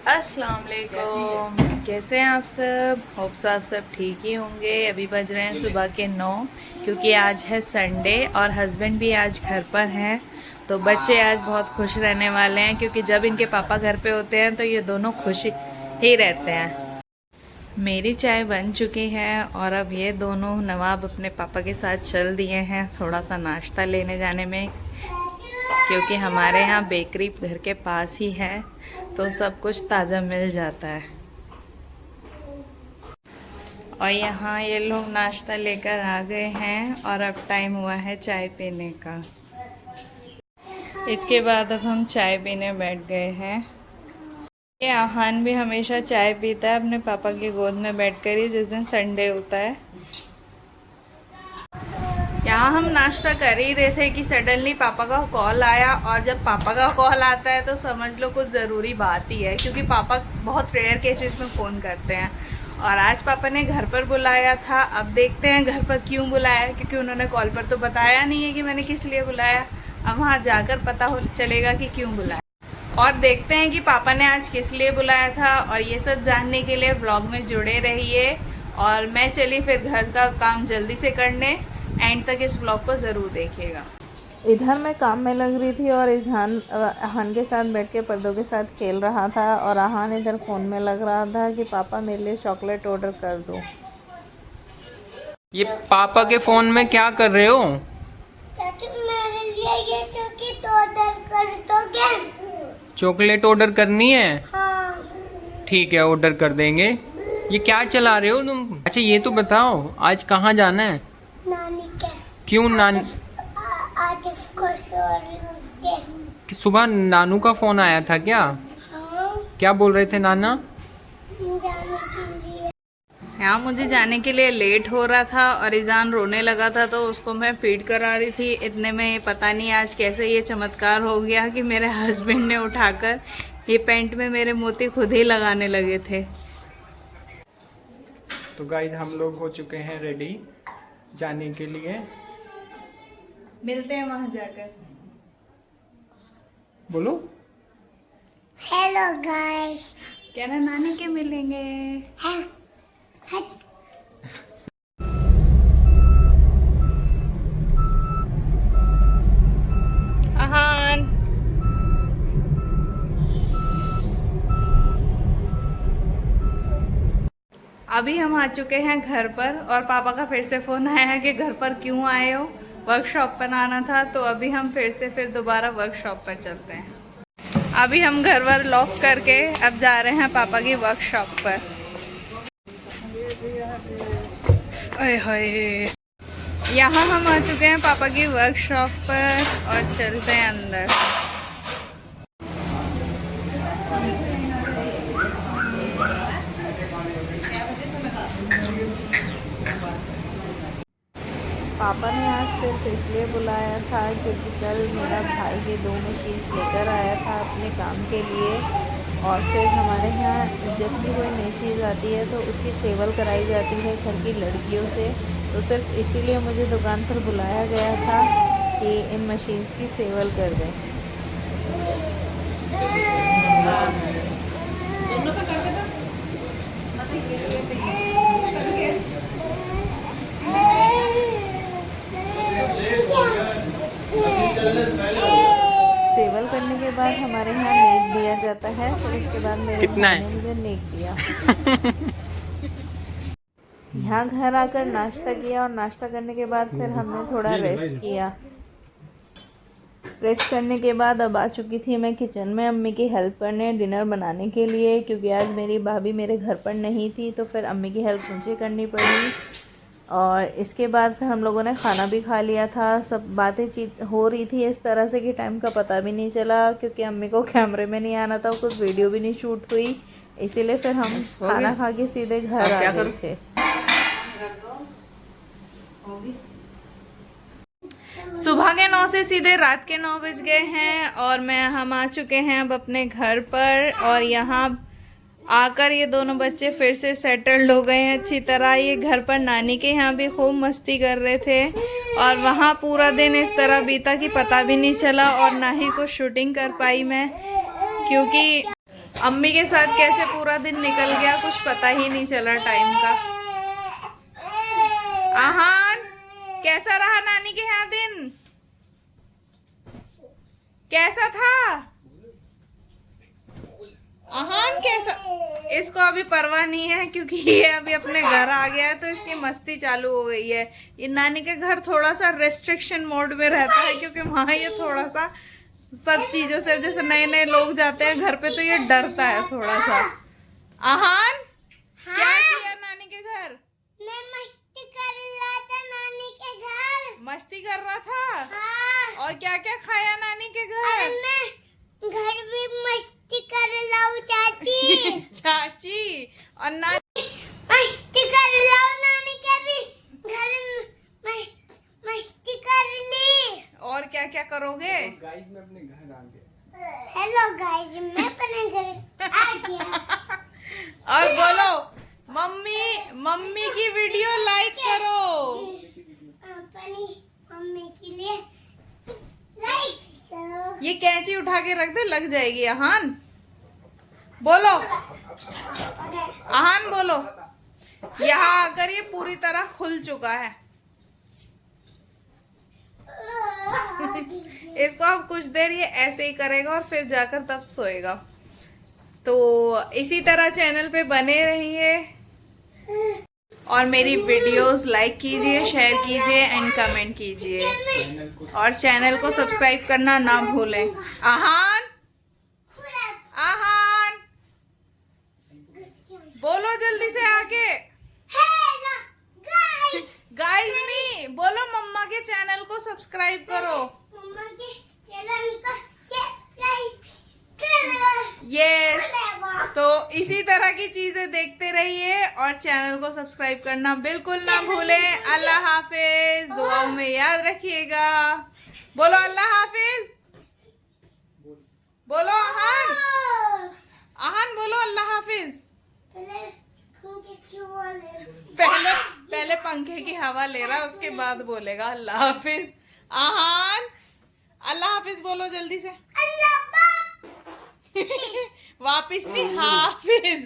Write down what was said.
अस्सलाम वालेकुम, कैसे हैं आप सब। होप्स आप सब ठीक ही होंगे। अभी बज रहे हैं सुबह के 9, क्योंकि आज है संडे और हस्बैंड भी आज घर पर हैं। तो बच्चे आज बहुत खुश रहने वाले हैं, क्योंकि जब इनके पापा घर पे होते हैं तो ये दोनों खुश ही रहते हैं। मेरी चाय बन चुकी है और अब ये दोनों नवाब अपने पापा के साथ चल दिए हैं थोड़ा सा नाश्ता लेने जाने में, क्योंकि हमारे यहाँ बेकरी घर के पास ही है तो सब कुछ ताज़ा मिल जाता है। और यहाँ ये लोग नाश्ता लेकर आ गए हैं और अब टाइम हुआ है चाय पीने का। इसके बाद अब हम चाय पीने बैठ गए हैं। ये आहान भी हमेशा चाय पीता है अपने पापा की गोद में बैठकर ही, जिस दिन संडे होता है। यहाँ हम नाश्ता कर ही रहे थे कि सडनली पापा का कॉल आया, और जब पापा का कॉल आता है तो समझ लो कुछ ज़रूरी बात ही है, क्योंकि पापा बहुत रेयर केसेस में फ़ोन करते हैं। और आज पापा ने घर पर बुलाया था। अब देखते हैं घर पर क्यों बुलाया, क्योंकि उन्होंने कॉल पर तो बताया नहीं है कि मैंने किस लिए बुलाया। अब वहाँ जाकर पता चलेगा कि क्यों बुलाया। और देखते हैं कि पापा ने आज किस लिए बुलाया था, और ये सब जानने के लिए ब्लॉग में जुड़े रहिए। और मैं चली फिर घर का काम जल्दी से करने। एंड तक इस ब्लॉग को ज़रूर देखिएगा। इधर मैं काम में लग रही थी और आहान के साथ बैठ के पर्दों के साथ खेल रहा था, और आहान इधर फ़ोन में लग रहा था कि पापा मेरे लिए चॉकलेट ऑर्डर कर दो। ये पापा के फ़ोन में क्या कर रहे हो? मेरे लिए ये चॉकलेट ऑर्डर कर दोगे? चॉकलेट ऑर्डर करनी है? हाँ। ठीक है, ऑर्डर कर देंगे। ये क्या चला रहे हो तुम? अच्छा ये तो बताओ, आज कहाँ जाना है? नानी के। क्यों नानी? आज उसको कि सुबह नानू का फ़ोन आया था क्या? हाँ। क्या बोल रहे थे नाना? जाने के लिए। यहाँ मुझे जाने के लिए लेट हो रहा था और ईजान रोने लगा था, तो उसको मैं फीड करा रही थी। इतने में पता नहीं आज कैसे ये चमत्कार हो गया कि मेरे हस्बैंड ने उठाकर ये पैंट में मेरे मोती खुद ही लगाने लगे थे। तो गाइज हम लोग हो चुके हैं रेडी जाने के लिए। मिलते हैं वहाँ जाकर। बोलो हेलो गाइस। कहना नानी के मिलेंगे। हाँ। हाँ। आहान अभी हम आ चुके हैं घर पर, और पापा का फिर से फ़ोन आया है कि घर पर क्यों आए हो, वर्कशॉप पर आना था। तो अभी हम फिर दोबारा वर्कशॉप पर चलते हैं। अभी हम घर वर लॉक करके अब जा रहे हैं पापा की वर्कशॉप पर। ओए होए, यहाँ हम आ चुके हैं पापा की वर्कशॉप पर और चलते हैं अंदर। पापा ने आज सिर्फ इसलिए बुलाया था क्योंकि कल मेरा भाई ये 2 मशीन्स लेकर आया था अपने काम के लिए, और फिर हमारे यहाँ जब भी कोई नई चीज़ आती है तो उसकी सेवल कराई जाती है घर की लड़कियों से। तो सिर्फ इसीलिए मुझे दुकान पर बुलाया गया था कि इन मशीन्स की सेवल कर दें। सेवल करने के बाद हमारे यहाँ नेक दिया जाता है, फिर उसके बाद मेरे कितना भाई ने मुझे नेक दिया। यहाँ घर आकर नाश्ता किया, और नाश्ता करने के बाद फिर हमने थोड़ा रेस्ट किया। रेस्ट करने के बाद अब आ चुकी थी मैं किचन में अम्मी की हेल्प करने डिनर बनाने के लिए, क्योंकि आज मेरी भाभी मेरे घर पर नहीं थी, तो फिर अम्मी की हेल्प मुझे करनी पड़ी। और इसके बाद फिर हम लोगों ने खाना भी खा लिया था। सब बातें हो रही थी इस तरह से कि टाइम का पता भी नहीं चला, क्योंकि अम्मी को कैमरे में नहीं आना था, कुछ वीडियो भी नहीं शूट हुई, इसीलिए फिर हम खाना खा के सीधे घर आ गए थे। सुबह के 9 से सीधे रात के 9 बज गए हैं, और हम आ चुके हैं अब अपने घर पर। और यहाँ आकर ये दोनों बच्चे फिर से सेटल्ड हो गए हैं अच्छी तरह। ये घर पर नानी के यहाँ भी खूब मस्ती कर रहे थे, और वहाँ पूरा दिन इस तरह बीता कि पता भी नहीं चला, और ना ही कुछ शूटिंग कर पाई मैं, क्योंकि अम्मी के साथ कैसे पूरा दिन निकल गया कुछ पता ही नहीं चला टाइम का। आहान कैसा रहा नानी के यहाँ दिन? कैसा था आहान? कैसा? इसको अभी परवाह नहीं है क्योंकि ये अभी अपने घर आ गया है तो इसकी मस्ती चालू हो गई है। ये नानी के घर थोड़ा सा रेस्ट्रिक्शन मोड में रहता है क्योंकि वहाँ ये थोड़ा सा सब चीजों से, जैसे नए नए लोग जाते हैं घर पे तो ये डरता है थोड़ा सा। आहान क्या किया नानी के घर? मैं मस्ती कर रहा था नानी के घर। मस्ती कर रहा था? हाँ। और क्या क्या खाया नानी के घर? मैं घर भी मस्ती कर रहा हूँ चाची। चाची और नानी मस्ती कर रहा हूँ, नानी के भी घर मस्ती कर ली। और क्या क्या करोगे? गाइस मैं अपने घर आ गया। हेलो गाइस, मैं अपने घर आ गया। और बोलो मम्मी की वीडियो लाइक करो। अपनी मम्मी के लिए लाइक करो। ये कैंची उठा के रख दे, लग जाएगी। आहान बोलो, आहान बोलो। यहाँ आकर ये पूरी तरह खुल चुका है। इसको अब कुछ देर ये ऐसे ही करेगा और फिर जाकर तब सोएगा। तो इसी तरह चैनल पे बने रहिए और मेरी वीडियोस लाइक कीजिए, शेयर कीजिए एंड कमेंट कीजिए और चैनल को सब्सक्राइब करना ना भूलें। आहान आहान बोलो जल्दी से आके। हेलो गाइस, गाइस नहीं बोलो, मम्मा के चैनल को सब्सक्राइब करो। मम्मा के चैनल को सब्सक्राइब करो। यस, तो इसी तरह की चीजें देखते रहिए और चैनल को सब्सक्राइब करना बिल्कुल ना भूलें। अल्लाह हाफिज, दुआओं में याद रखिएगा। बोलो अल्लाह हाफिज, बोलो आहान, आहान बोलो अल्लाह हाफिज। पहले पंखे की हवा ले रहा, उसके बाद बोलेगा अल्लाह हाफिज। आहान अल्लाह हाफिज बोलो जल्दी से। अल्लाह वापिस नहीं, हाफिज।